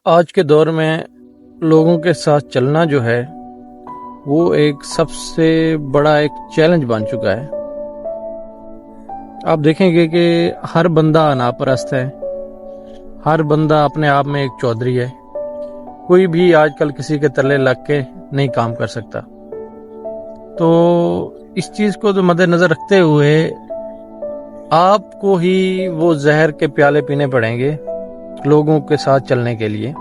آج کے دور میں لوگوں کے ساتھ چلنا جو ہے وہ ایک سب سے بڑا ایک چیلنج بن چکا ہے۔ آپ دیکھیں گے کہ ہر بندہ انا پرست ہے، ہر بندہ اپنے آپ میں ایک چودھری ہے، کوئی بھی آج کل کسی کے تلے لگ کے نہیں کام کر سکتا۔ تو اس چیز کو مد نظر رکھتے ہوئے آپ کو ہی وہ زہر کے پیالے پینے پڑیں گے لوگوں کے ساتھ چلنے کے لیے،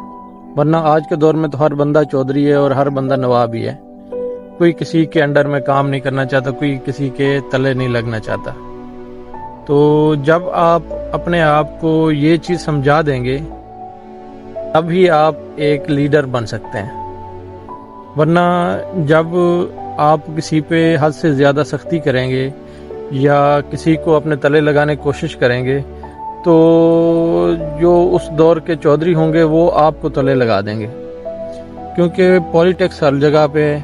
ورنہ آج کے دور میں تو ہر بندہ چودھری ہے اور ہر بندہ نواب ہی ہے، کوئی کسی کے انڈر میں کام نہیں کرنا چاہتا، کوئی کسی کے تلے نہیں لگنا چاہتا۔ تو جب آپ اپنے آپ کو یہ چیز سمجھا دیں گے تب ہی آپ ایک لیڈر بن سکتے ہیں، ورنہ جب آپ کسی پہ حد سے زیادہ سختی کریں گے یا کسی کو اپنے تلے لگانے کی کوشش کریں گے تو جو اس دور کے چودھری ہوں گے وہ آپ کو تلے لگا دیں گے، کیونکہ پولیٹکس ہر جگہ پہ ہے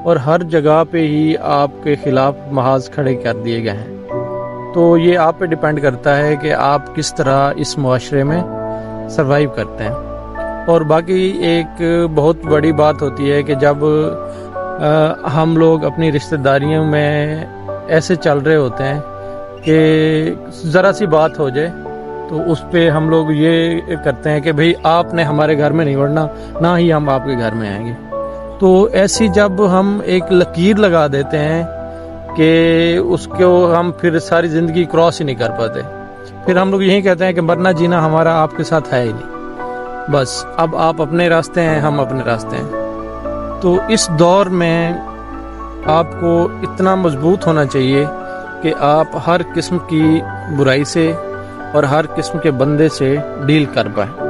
اور ہر جگہ پہ ہی آپ کے خلاف محاذ کھڑے کر دیے گئے ہیں۔ تو یہ آپ پہ ڈیپینڈ کرتا ہے کہ آپ کس طرح اس معاشرے میں سروائیو کرتے ہیں۔ اور باقی ایک بہت بڑی بات ہوتی ہے کہ جب ہم لوگ اپنی رشتہ داریوں میں ایسے چل رہے ہوتے ہیں کہ ذرا سی بات ہو جائے تو اس پہ ہم لوگ یہ کرتے ہیں کہ بھئی آپ نے ہمارے گھر میں نہیں بڑھنا، نہ ہی ہم آپ کے گھر میں آئیں گے۔ تو ایسی جب ہم ایک لکیر لگا دیتے ہیں کہ اس کو ہم پھر ساری زندگی کراس ہی نہیں کر پاتے، پھر ہم لوگ یہی کہتے ہیں کہ مرنا جینا ہمارا آپ کے ساتھ ہے ہی نہیں، بس اب آپ اپنے راستے ہیں، ہم اپنے راستے ہیں۔ تو اس دور میں آپ کو اتنا مضبوط ہونا چاہیے کہ آپ ہر قسم کی برائی سے اور ہر قسم کے بندے سے ڈیل کر پائیں۔